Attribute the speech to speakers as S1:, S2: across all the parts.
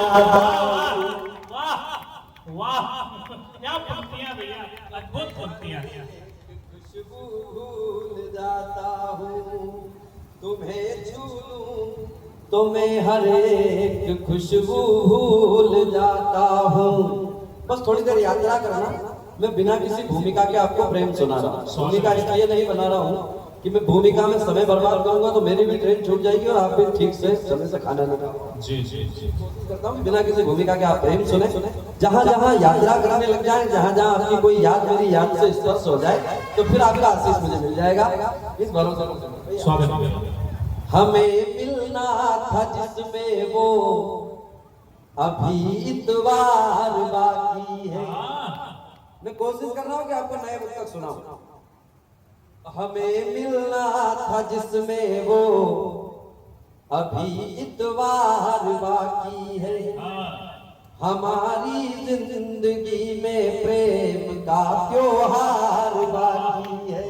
S1: जाता हूँ।
S2: वाह वाह, क्या पंक्तियां भैया, अद्भुत पंक्तियां।
S1: खुशबू भूल जाता हूँ, तुम्हें छू लूं तो मैं हर एक खुशबू भूल जाता हूँ। बस थोड़ी देर यात्रा करना, मैं बिना किसी भूमिका के आपको प्रेम सुना रहा हूँ। भूमिका इसलिए नहीं बना रहा हूँ कि मैं भूमिका में समय बर्बाद करूंगा तो मेरी भी ट्रेन छूट जाएगी और आप भी ठीक से समय से खाना नहीं खाओगे।
S2: जी जी जी,
S1: कोशिश करता हूँ बिना किसी भूमिका के आप प्रेम सुने। जहाँ जहाँ यात्रा करने लग जाए, जहाँ जहाँ आपकी कोई याद मेरी याद से स्पर्श हो जाए, तो फिर आपका आशीष मुझे मिल जाएगा, इस भरोसे पर।
S2: स्वागत है।
S1: हमें मिलना था जिसमें वो अभी इतवार बाकी है। मैं कोशिश कर रहा हूँ कि आपको नए वक्त तक सुनाऊं। हमें मिलना था जिसमें वो अभी इतवार बाकी है। हमारी जिंदगी में प्रेम का त्योहार बाकी है।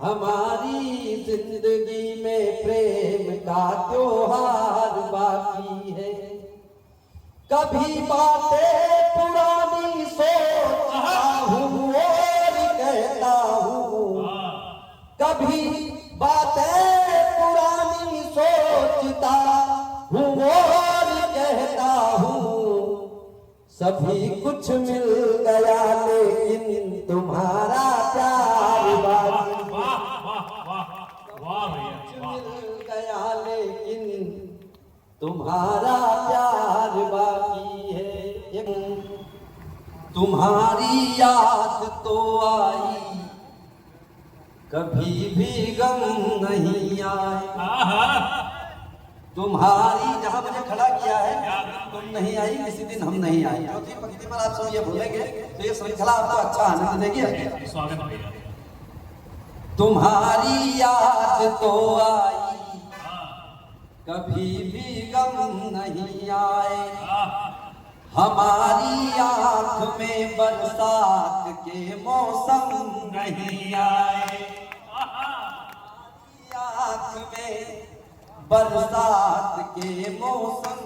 S1: हमारी जिंदगी में प्रेम का त्योहार बाकी है। कभी बातें पुरानी सोचता हूँ और कहता हूँ, कभी बातें पुरानी सोचता हूँ और कहता हूँ, सभी कुछ मिल गया लेकिन तुम्हारा प्यार बाकी। मिल गया लेकिन तुम्हारा प्यार बाकी है। तुम्हारी याद तो आई, कभी भी गम नहीं आए। तुम्हारी जहां मुझे खड़ा किया है, तुम नहीं आई किसी दिन हम नहीं आए। चौथी पंक्ति पर आप सब ये भूलेंगे तो ये श्रृंखला आपको अच्छा आनंद देगी।
S2: स्वागत भैया।
S1: तुम्हारी याद तो आई, कभी भी गम नहीं आए। हमारी आंख में बरसात के मौसम नहीं आए। हमारी आंख में बरसात के मौसम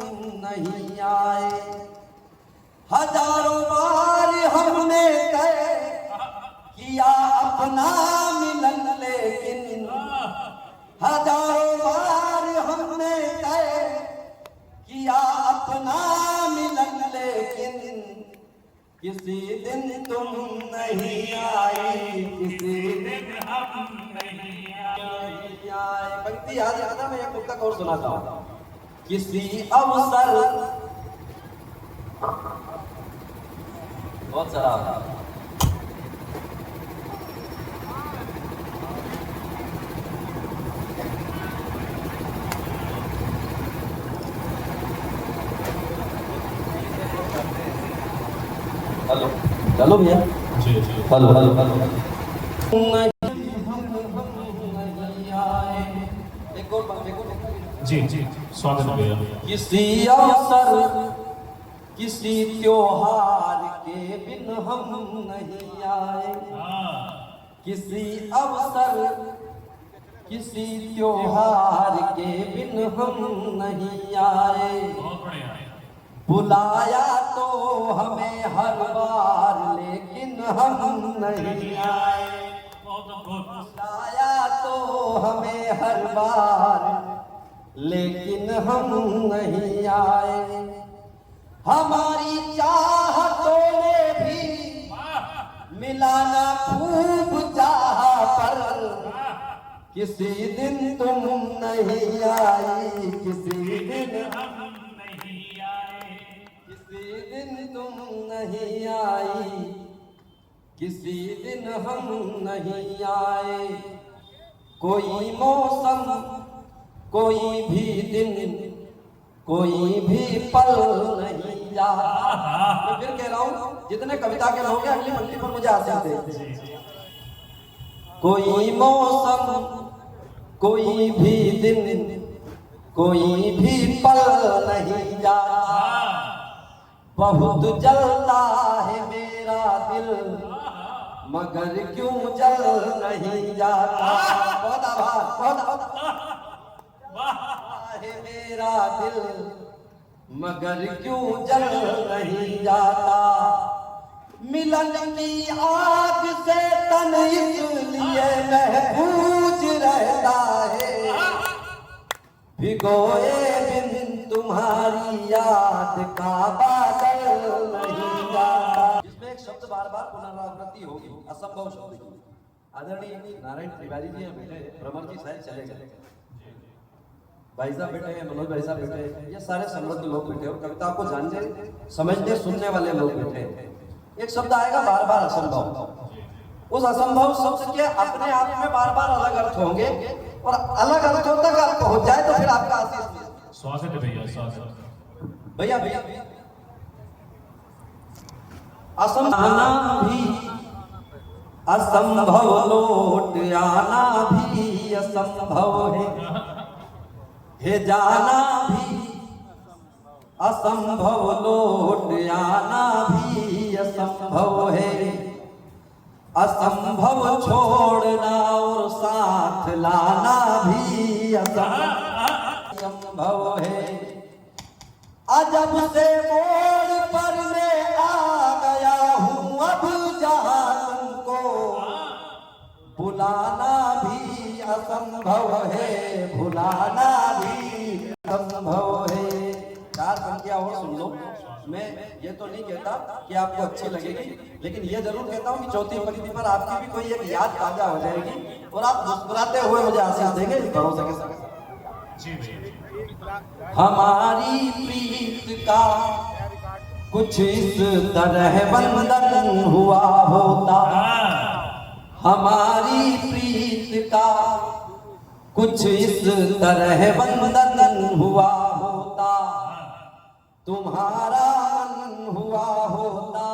S1: नहीं आए। हजारों बार हमने तय किया अपना मिलन, लेकिन हजारों बार हमने तय किया अपना मिलन, लेकिन किसी दिन तुम नहीं आई, किसी दिन हम नहीं आए। पंक्ति याद आता, मैं एक मुक्तक और सुनाता हूँ। किसी अवसर, बहुत सारा हेलो हेलो भैया।
S2: जी जी,
S1: हेलो हेलो हेलो।
S2: जी जी, स्वागत है भैया।
S1: किसी अवसर किसी त्योहार के बिन हम नहीं आए। किसी अवसर किसी त्योहार के बिन हम नहीं आए।
S2: बहुत बढ़िया।
S1: बुलाया तो हमें हर बार लेकिन हम नहीं आए। बुलाया तो हमें हर बार लेकिन हम नहीं आए। हमारी चाहतों ने भी मिलाना खूब चाहा, पर किसी दिन तुम नहीं आई, किसी दिन हम नहीं आए। किसी दिन तुम नहीं आई, किसी दिन हम नहीं आए। कोई मौसम, कोई भी दिन, कोई भी पल नहीं जाता। मैं फिर कह रहा हूँ, जितने कविता के लोग हैं अगली पंक्ति पर मुझे आशीष दे। कोई मौसम, कोई भी दिन, कोई भी पल नहीं जाता। बहुत जलता है मेरा दिल, मगर क्यों जल नहीं जाता। बहुत आभार, बहुत है मेरा दिल, मगर क्यों जल नहीं जाता, मिलन की आग से तन इसलिए महफूज रहता है, भिगोए बिन तुम्हारी याद का बादल नहीं जाता। इसमें एक शब्द बार बार पुनरावृत्ति होगी, असंभव शब्द की। आदरणीय नारायण तिवारी जी हैं बैठे, भ्रमर जी शायद चले गए, भाई साहब बैठे हैं, मनोज भाई साहब बैठे हैं, ये सारे समृद्ध लोग बैठे और कविता को जानने समझने सुनने वाले लोग बैठे हैं। एक शब्द आएगा बार बार असंभव, उस असंभव शब्द के अपने आप में बार बार अलग अर्थ होंगे और अलग अर्थों तक आप पहुंच जाए तो फिर आपका आशीष।
S2: स्वागत है भैया, स्वागत।
S1: भैया भैया असंभव भी असंभव, लौट आना भी असंभव है जाना भी असंभव, लौट आना भी असंभव है, असंभव छोड़ना और साथ लाना भी असंभव है। अजब से मोड़ पर मैं आ गया हूँ, अब जहाँ तुमको बुलाना भी असंभव है, भुलाना भी असंभव है। चार पंक्तियां और सुन लो। मैं ये तो नहीं कहता कि आपको अच्छी लगेगी, लेकिन ये जरूर कहता हूँ कि चौथी पंक्ति पर आपकी भी कोई एक याद ताजा हो जाएगी और आप मुस्कुराते हुए मुझे आशीष देंगे इस भरोसे के साथ। हमारी प्रीत का कुछ इस तरह बंधन हुआ होता, हमारी प्रीत का कुछ इस तरह बंधन हुआ होता, तुम्हारा मन हुआ होता,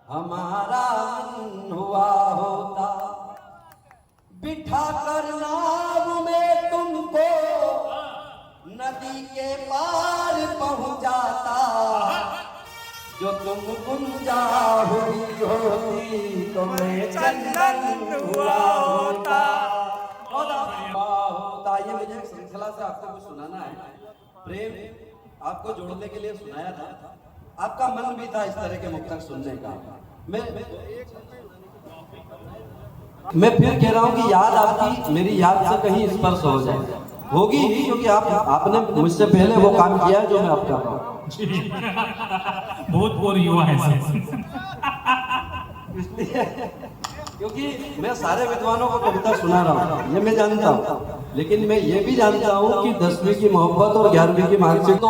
S1: हमारा मन हुआ होता, बिठा कर नाव में तुमको नदी के पार पहुंचाता, जो तुम गुंजा हुई होती तो मैं चंदन हुआ होता। ये मुझे एक श्रृंखला से आपको कुछ सुनाना है। प्रेम आपको जोड़ने के लिए सुनाया था, आपका मन भी था इस तरह के मुक्तक सुनने का। मैं फिर कह रहा हूँ कि याद आपकी मेरी याद से कहीं स्पर्श हो जाए, होगी ही, क्योंकि आपने मुझसे पहले वो काम किया है जो मैं अब कर रहा हूँ।
S2: बहुत युवा है
S1: इसलिए क्योंकि मैं सारे विद्वानों को कविता सुना रहा हूँ, ये मैं जानता हूँ, लेकिन मैं ये भी जानता हूँ कि 10वीं की मोहब्बत और 11वीं की मार्कशीट तो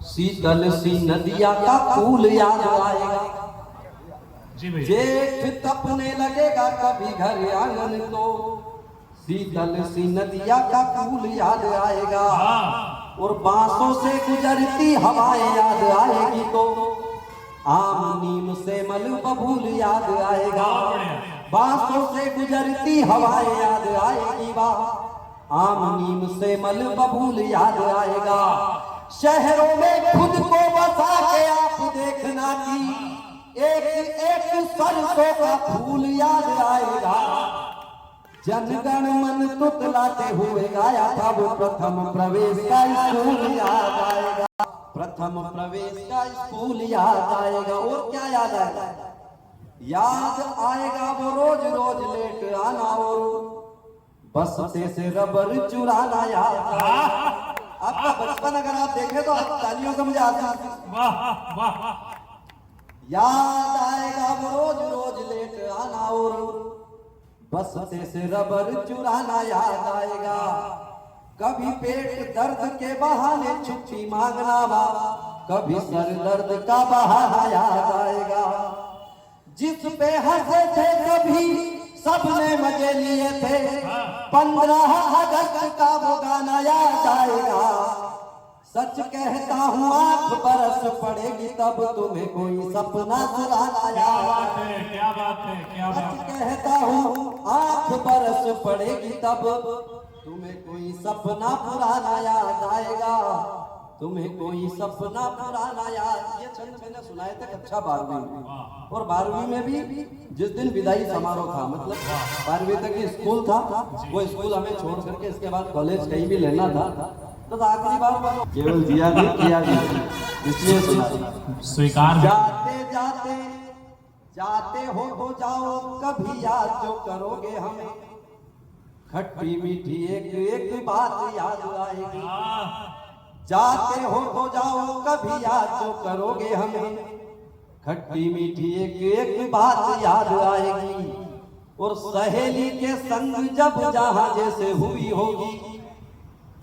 S1: शीतल सी नदिया का फूल याद आएगा, जेठ तपने लगेगा कभी घर आंगन तो शीतल सी नदिया का फूल याद आएगा, और बांसों से गुजरती हवाएं याद आएगी तो आम नीम से मल बबूल याद आएगा, बांसों से गुजरती हवाएं याद आएगी, आम नीम से मल बबूल याद आएगा, शहरों में खुद को बसा के आप देखना कि एक एक सरसों का फूल याद आएगा, जनगण मन तुतलाते हुए गाया था वो प्रथम प्रवेश का स्कूल याद आएगा, प्रथम प्रवेश का स्कूल याद आएगा। और क्या याद आएगा? याद आएगा वो रोज रोज लेट आना और बस्ते से रबर चुराना याद आएगा। आपका बचपन अगर आप देखें तो आप तालियों से मुझे आता है। याद आएगा वो रोज रोज लेट आना और बस्ते से रबर चुराना याद आएगा, कभी पेट दर्द के बहाने छुट्टी मांगना बा, कभी सर दर्द का बहाना याद आएगा, जिस पे हंसे थे कभी सबने मजे लिए थे, 15 अगस्त का वो गाना याद आएगा, सच कहता हूँ आंख बरस पड़ेगी तब तुम्हें कोई सपना सुराना याद,
S2: क्या बात है, क्या बात
S1: सच कहता हूँ आंख बरस पड़ेगी तब तुम्हें कोई सपना पुराना याद आएगा, तुम्हें कोई सपना पुराना याद। ये छंद मैंने सुनाए थे कक्षा 12वीं में, और 12वीं में भी जिस दिन विदाई समारोह था, मतलब 12वीं तक स्कूल था, वो स्कूल हमें छोड़ करके इसके बाद कॉलेज कहीं भी लेना था, तो आखिरी बार केवल जिया नहीं किया भी इसलिए सुना।
S2: स्वीकार है।
S1: जाते जाते जाते हो जाओ कभी याद जो करोगे हमें, खट्टी मीठी एक एक बात याद आएगी। जाते हो जाओ कभी याद जो करोगे हमें, खट्टी मीठी एक एक बात याद आएगी। और सहेली के संग जब जहां जैसे हुई होगी,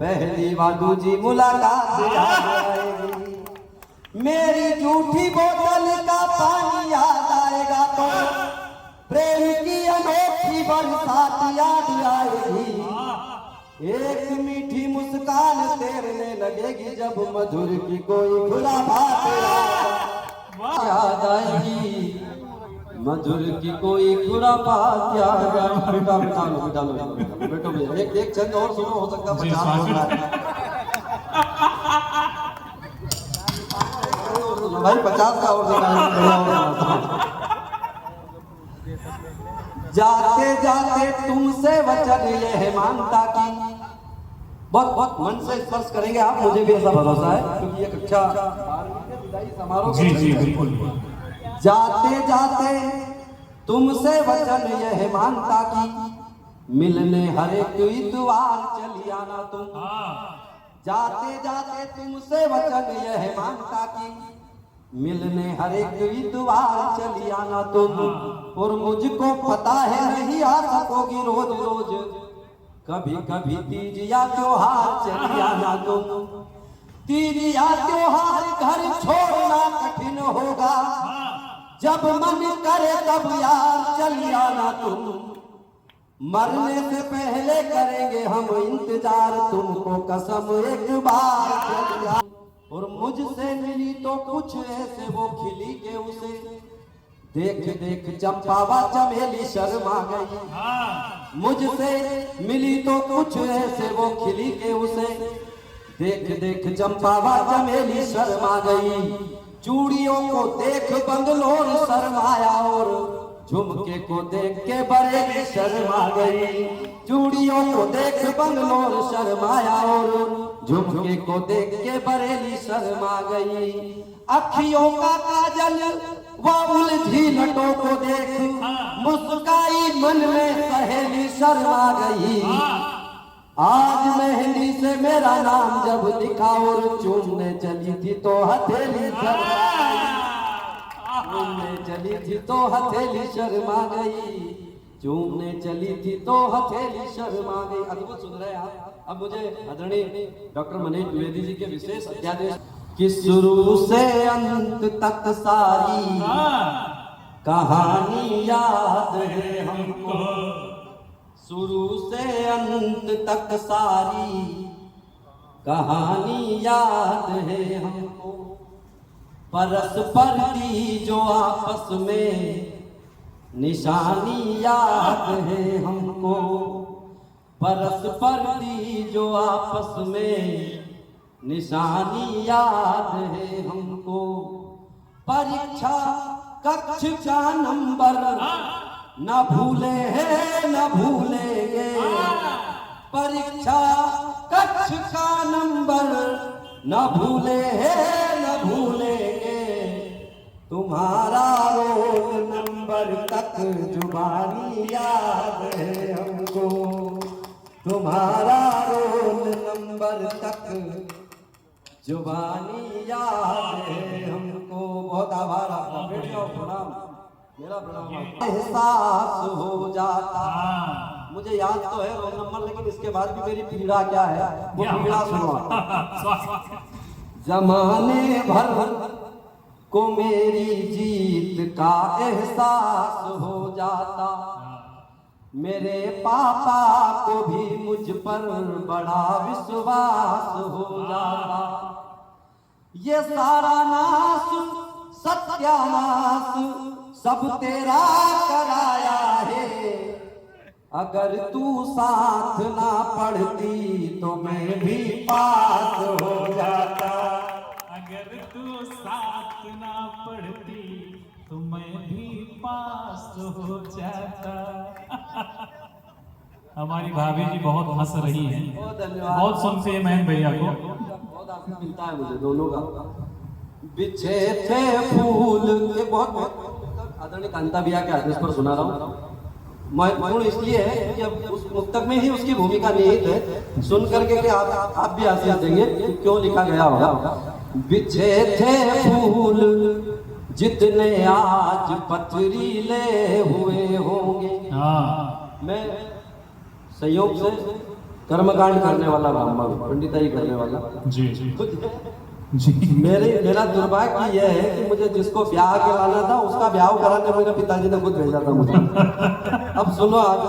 S1: पहली वादू जी मुलाकात याद आएगी। मेरी झूठी बोतल का पानी याद आएगा तो प्रेम की अनोखी बरसात याद आएगी। एक मीठी मुस्कान तेरने लगेगी जब मधुर की कोई खुला बात याद आएगी। मधुर की कोई खुला बात याद आएगी। बेटा बिठा लो बेटो भैया एक छंद और सुनो, हो सकता है 50 हो जाए भाई 50 का और जाते जाते तुमसे वचन यह मांगता कि बहुत मन से स्पर्श करेंगे आप, मुझे भी ऐसा भरोसा है क्योंकि ये कक्षा 12वीं के विदाई समारोह
S2: जी जी बिल्कुल।
S1: जाते जाते तुमसे वचन यह मांगता कि मिलने हर एक इतवार चली आना तुम। जाते जाते तुमसे वचन यह मांगता कि मिलने हर एक इतवार चली आना तुम। और मुझको पता है नहीं आ सकोगी रोज रोज, कभी कभी तीज या त्योहार चली आना तुम। तीज या त्योहार घर छोड़ना कठिन होगा, जब मन करे तब यार चली आना तुम। मरने से पहले करेंगे हम इंतजार, तुमको कसम एक बार चली आना। और मुझसे मिली तो कुछ ऐसे वो खिली के उसे देख देख चंपावा चमेली शर्मा गई। मुझसे मिली तो कुछ ऐसे वो खिली के उसे देख देख चंपावा चमेली शर्मा गई। चूड़ियों को देख बंगलोर शर्माया और झुमके को देख के बरेली शर्मा गई। चूड़ियों को देख बंगलोर शर्माया और झुमके को देख के बरेली शर्मा गई। अखियों का काजल वो उलझी लटों को देख मुस्काई मन में सहेली शर्मा गई। आज मेहंदी से मेरा नाम जब लिखा और चूमने चली थी तो हथेली शर्मा गई। चूमने चली थी तो हथेली शर्मा गई। चूमने चली थी तो हथेली शर्मा गई। अद्भुत सुन रहे हैं आप। अब मुझे आदरणीय डॉक्टर मनीष द्विवेदी जी के विशेष अध्यादेश कि शुरू से अंत तक सारी कहानी याद है हमको। शुरू से अंत तक सारी कहानी याद है हमको। परस्पर की जो आपस में निशानी याद है हमको। परस्पर की जो आपस में निशानी याद है हमको। परीक्षा कक्ष का नंबर न भूले हैं न भूलेंगे। परीक्षा कक्ष का नंबर न भूले हैं न भूलेंगे। तुम्हारा रोल नंबर तक जुबानी याद है हमको। तुम्हारा रोल नंबर तक जुबानी याद है हमको। बहुत आभार आपका। बैठ जाओ, प्रणाम, मेरा प्रणाम। एहसास हो जाता, मुझे याद तो है रोल नंबर, लेकिन इसके बाद भी मेरी पीड़ा क्या है वो पीड़ा सुनो। जमाने भर को मेरी जीत का एहसास हो जाता। मेरे पापा को भी मुझ पर बड़ा विश्वास हो जाता। ये सारा नाश सत्यानाश सब तेरा कराया है। अगर तू साथ ना पढ़ती तो मैं भी पास हो जाता।
S2: अगर तू साथ ना पढ़ती तो मैं भी पास हो जाता। हमारी भाभी जी बहुत हंस रही हैं,
S1: बहुत धन्यवाद।
S2: बहुत सुनते हैं महेंद्र भैया को।
S1: बहुत आशीष मिलता है मुझे दोनों का। बिछे थे फूल के बहुत आदरणीय कांता भैया के आदेश पर सुना रहा हूँ। महत्वपूर्ण इसलिए है कि अब उस मुक्तक में ही उसकी भूमिका निहित है। सुन करके कि आप भी आशीष देंगे कि क्यों लिखा गया होगा। बिछे थे फूल जितने आज पथरीले हुए होंगे।
S2: हाँ,
S1: मैं संयोग से कर्मकांड करने वाला ब्राह्मण, पंडिताई करने वाला।
S2: जी जी जी।
S1: मेरा दुर्भाग्य यह है कि मुझे जिसको ब्याह कराना था उसका ब्याह कराने मेरे पिताजी ने खुद भेजा था मुझे। अब सुनो आगे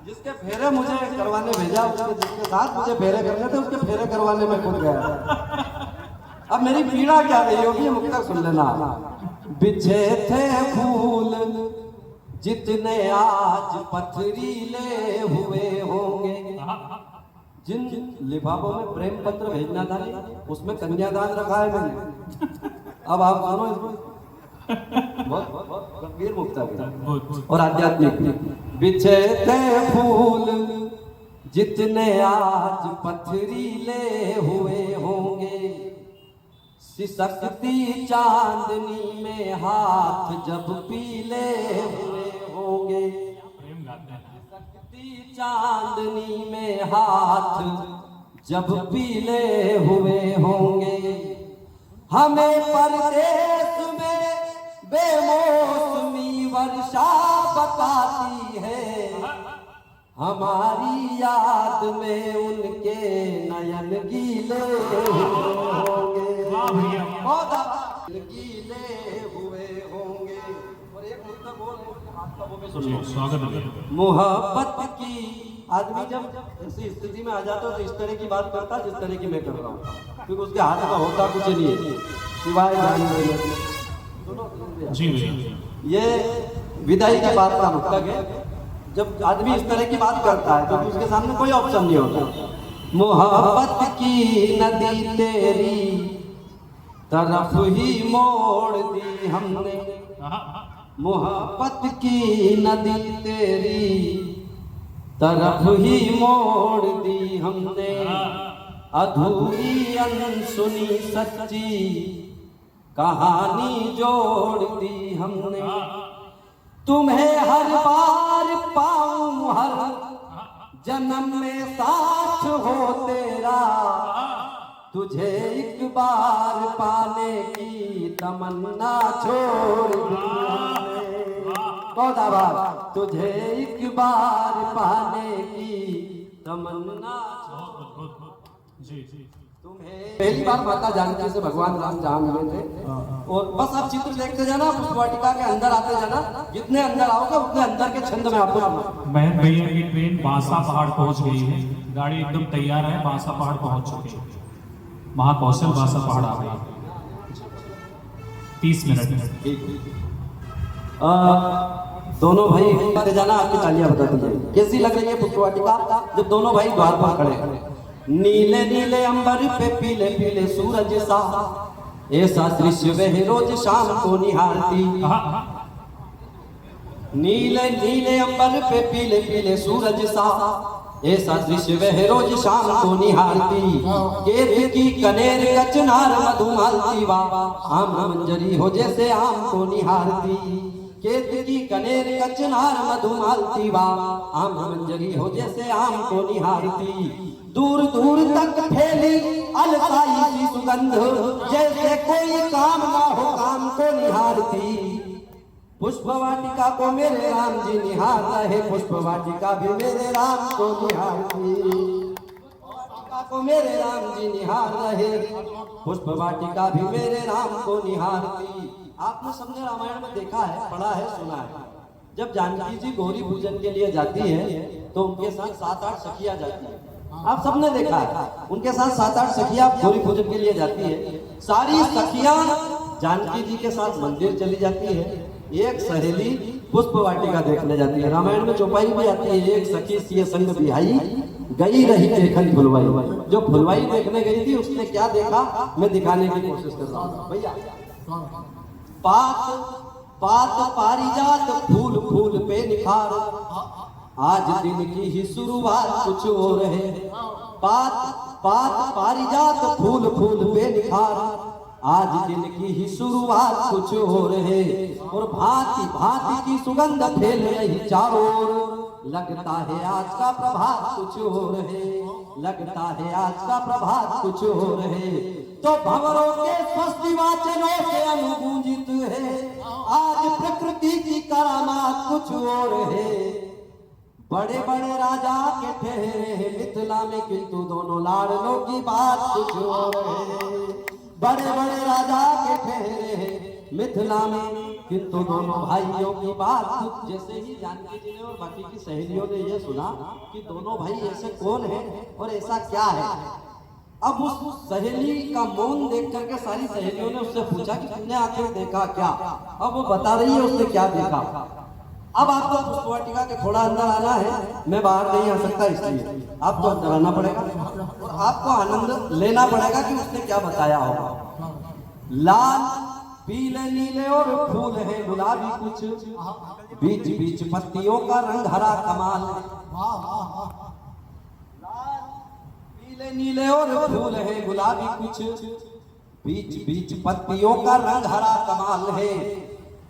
S1: जिसके फेरे मुझे करवाने भेजा, जिसके साथ मुझे फेरे करने थे उसके फेरे करवाने में खुद गया। अब मेरी पीड़ा क्या रही होगी, मुक्तक सुन लेना। बिछे थे फूल जितने आज पथरीले हुए होंगे। जिन लिफाफों में प्रेम पत्र भेजना था उसमें कन्यादान रखा है मैंने। अब आप सुनो इसमें बहुत गंभीर मुक्तक है और आध्यात्मिक। बिछे थे फूल जितने आज पथरीले हुए होंगे, सिसकती चांदनी में हाथ जब पीले हुए होंगे। सिसकती चांदनी में हाथ जब पीले हुए होंगे, हमें परदेश में बेमौसमी वर्षा बताती है। हमारी याद में उनके नयन गीले होंगे, गीले हुए होंगे। और एक मुद्दा बोल
S2: स्वागत है।
S1: मोहब्बत की आदमी जब ऐसी स्थिति में आ जाता है तो इस तरह की बात करता है जिस तरह की मैं कर रहा हूँ, क्योंकि उसके हाथ में होता कुछ नहीं है सिवाय जान देने।
S2: जी भैया,
S1: ये विदाई की बात का मुक्तक है। जब आदमी इस तरह की बात करता है तो उसके सामने कोई ऑप्शन नहीं होता। मोहब्बत की नदी तेरी तरफ ही मोड़ दी हमने, मोहब्बत की नदी तेरी तरफ ही मोड़ दी हमने। अधूरी अनसुनी सच्ची कहानी जोड़ दी हमने। तुम्हें हर बार पाऊं हर जन्म में साथ हो तेरा, तुझे एक बार पाने की तमन्ना छोड़ दी हमने। बहुत आभार। तुझे एक बार पाने की तमन्ना
S2: जी जी।
S1: तुम्हें पहली बार माता जानकी से भगवान राम जहाँ मिले थे। और बस आप चित्र देखते जाना, पुष्प वाटिका के अंदर आते जाना, जितने अंदर आओगे उतने अंदर के छंद में आपको।
S2: महेंद्र भैया की ट्रेन बांसा पहाड़ पहुंच गई है, गाड़ी एकदम तैयार है, बांसा पहाड़ पहुंच चुकी है। महाकौशल बांसा पहाड़ आ गई 30 मिनट में।
S1: दोनों भाई आते जाना, आपकी तालियां बता दीजिए कैसी लग रही है पुष्प वाटिका जब दोनों भाई द्वार पर खड़े। नीले नीले अंबर पे पीले पीले सूरज सा, ऐसा दृश्य वह रोज शाम को निहारती। नीले नीले अंबर पे पीले पीले सूरज सा, ऐसा दृश्य वह रोज शाम को निहारती। केत की कनेर कचनार मधुमालती वा, आम मंजरी हो जैसे आम को निहारती। केत की कनेर कचनार मधुमालती वा, आम मंजरी हो जैसे आम को निहारती। दूर दूर तक फैली अलसाई की सुगंध, जैसे कोई काम ना हो काम को निहारती। पुष्प वाटिका को मेरे राम जी निहार रहे, पुष्प वाटिका भी मेरे राम को निहारती। वाटिका को मेरे राम जी निहार रहे, पुष्प वाटिका भी मेरे राम को निहारती। आपने सबने रामायण में देखा है, पढ़ा है, सुना है। जब जानकी जी गौरी पूजन के लिए जाती है तो उनके साथ 7-8 सखियां जाती है। आप सबने देखा है, उनके साथ 7-8 सखियां गौरी पूजन के लिए जाती है। सारी सखियां जानकी जी के साथ मंदिर चली जाती है, एक सहेली पुष्प वाटिका देखने जाती है। रामायण में चौपाई भी आती है, एक सखी सिय संग बिहाई गई रही देखन फुलवाई। जो फुलवाई देखने गई थी उसने क्या देखा मैं दिखाने की कोशिश कर रहा हूँ भैया। पात पात पारिजात फूल फूल पे निखार, आज दिन की ही शुरुआत कुछ और है। पात पात पारिजात फूल फूल पे निखार, आज दिन की ही शुरुआत कुछ और है। और भांति भांति की सुगंध फैल रही चारों ओर, लगता है आज का प्रभात कुछ और है, लगता है आज का प्रभात कुछ और है। तो भंवरों के स्वस्ति वाचनों से अनुगूंजित है, आज प्रकृति की करामात कुछ और है। बड़े बड़े राजा के ठहरे हैं मिथिला में, किंतु दोनों लाडलों की बात कुछ और है। बड़े बड़े राजा के ठहरे हैं मिथिला में, किंतु दोनों भाइयों की बात कुछ। जैसे ही जानकी जी ने और बाकी की सहेलियों ने यह सुना कि दोनों भाई ऐसे कौन है और ऐसा क्या है, अब उस सहेली का मौन देख करके सारी सहेलियों ने उससे पूछा कि तुमने आखिर देखा क्या। अब वो बता रही है उसने क्या देखा। अब आपको पुष्पवाटिका के थोड़ा अंदर आना है, मैं बाहर नहीं आ सकता, इसलिए आपको अंदर आना पड़ेगा और आपको आनंद लेना पड़ेगा कि उसने क्या बताया होगा। लाल पीले नीले और फूल है गुलाबी कुछ, बीच बीच पत्तियों का रंग हरा कमाल है। लाल पीले नीले और फूल है गुलाबी कुछ, बीच बीच पत्तियों का रंग हरा कमाल है।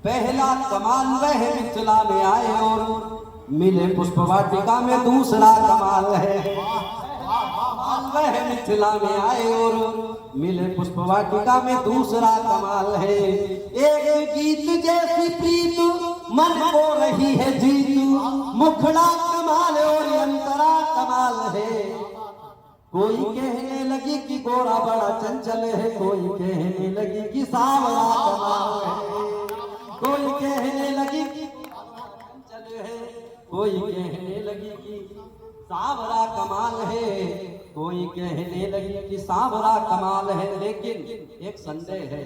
S1: पहला कमाल वह मिथिला में आए और मिले पुष्पवाटिका में दूसरा कमाल है। वह मिथिला में आए और मिले पुष्पवाटिका में दूसरा कमाल है। एक गीत जैसी प्रीत मन को रही है जीत, मुखड़ा कमाल और अंतरा कमाल है। कोई कहने लगी कि गोरा बड़ा चंचल है, कोई कहने लगी कि सांवरा कमाल है। कोई कहने लगी कि चंचल है, कोई कहने लगी कि सांवरा कमाल है, कोई कहने लगी कि सांवरा कमाल है। लेकिन एक संदेह है।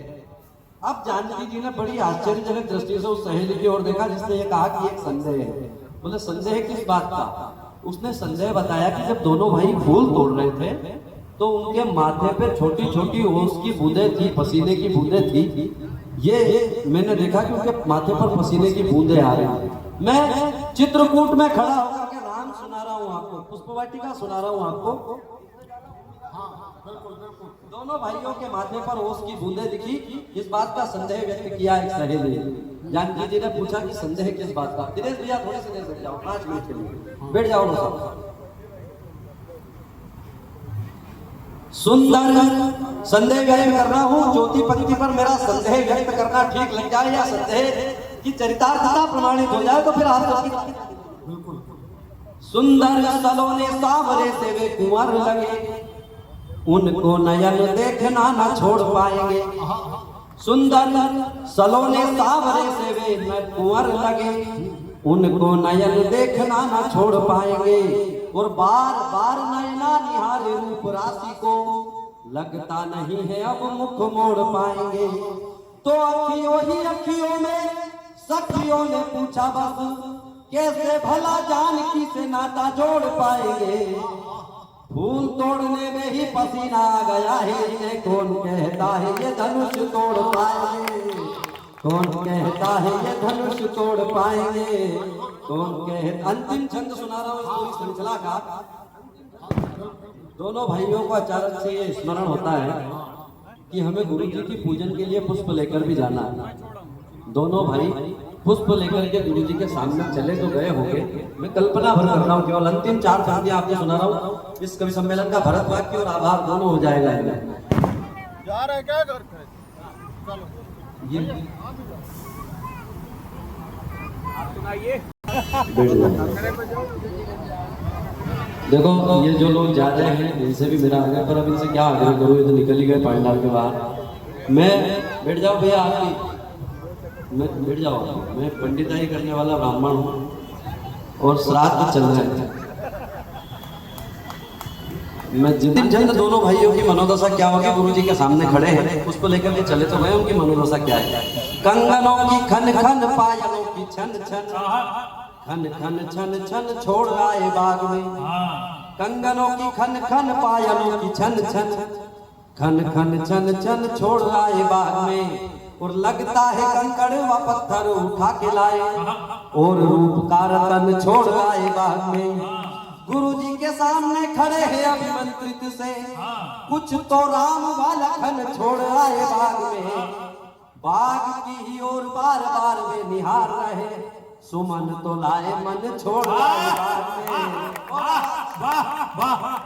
S1: अब जानकी जी ने बड़ी आश्चर्यजनक दृष्टि से उस सहेली की ओर देखा जिसने ये कहा कि एक संदेह है। बोले संदेह किस बात का? उसने संदेह बताया कि जब दोनों भाई फूल तोड़ रहे थे तो उनके माथे पे छोटी छोटी ओस की बूंदें थी, पसीने की बूंदें थी। ये मैंने देखा कि उनके माथे पर पसीने की बूंदें आ रही। मैं चित्रकूट में खड़ा होकर के राम सुना रहा हूँ आपको, पुष्पवाटिका सुना रहा हूँ आपको। दोनों भाइयों के माथे पर ओस की बूंदें दिखी। इस बात का संदेह व्यक्त किया एक सहेली ने। जानकी जी ने पूछा कि संदेह किस बात का? दिनेश भैया थोड़ी सी देर बैठ जाओ, 5 मिनट के लिए बैठ जाओ ना सब। सुंदर संदेह व्यक्त कर रहा हूँ, ज्योति पंक्ति पर मेरा संदेह व्यक्त करना ठीक लग जाए या संदेह की चरितार्थता प्रमाणित हो जाए तो फिर आप सुंदर सलोने सांवरे से वे कुंवर लगे, उनको नयन देखना न छोड़ पाएंगे। सुंदर सलोने सांवरे से वे कुंवर लगे, उनको नयन देखना न छोड़ पाएंगे। और बार बार नैना निहारे रूप राशि को, लगता नहीं है अब मुख मोड़ पाएंगे। तो अखियों ही अखियों में सखियों ने पूछा बस, कैसे भला जानकी से नाता जोड़ पाएंगे। फूल तोड़ने में ही पसीना आ गया है, इन्हें कौन कहता है ये धनुष तोड़ पाएंगे। कौन कहता है ये धनुष तोड़ पाएंगे। कौन कहता। अंतिम छंद सुना रहा हूँ इस पूरी श्रृंखला का। दोनों भाइयों को अचानक से ये स्मरण होता है कि हमें गुरु जी की पूजन के लिए पुष्प लेकर भी जाना है। दोनों भाई पुष्प लेकर के गुरु जी के सामने चले तो गए होंगे। मैं कल्पना भर कर रहा हूँ, केवल अंतिम 4 पंक्तियां आपको सुना रहा हूँ। इस कवि सम्मेलन का भरत वाक्य और आभार दोनों हो जाएगा।
S3: जा रहे क्या घर चलो
S1: ये
S3: आप सुनाइए।
S1: देखो ये जो लोग जा रहे हैं इनसे भी मेरा आग्रह, पर अब इनसे क्या आग्रह करूँ, ये तो निकल ही गए पंडाल के बाहर। मैं बैठ जाओ भैया, आपकी मैं बैठ जाओ। मैं पंडिताई करने वाला ब्राह्मण हूँ और श्राद्ध चल रहे थे। मैं जितने जल्द दोनों भाइयों की मनोदशा क्या होगी, गुरु जी के सामने खड़े हैं, उसको लेकर के चले तो गए। उनकी मनोदशा क्या है? कंगनों की खन खन पायलों की छन छन, खन खन छन छन छोड़ आए बाग में। कंगनों की खन खन पायलों की छन छन, खन खन छन छन छोड़ आए बाग में। और लगता है कंकड़ व पत्थर उठा के लाए और रूप का रतन छोड़ आए बाग में। गुरुजी के सामने खड़े हैं अभिमंत्रित से, कुछ तो राम वाला खन छोड़ आए बाग में। बाग की ही ओर बार बार वे निहार रहे, सुमन तो लाए मन छोड़ आए बाग में।
S2: वाह वाह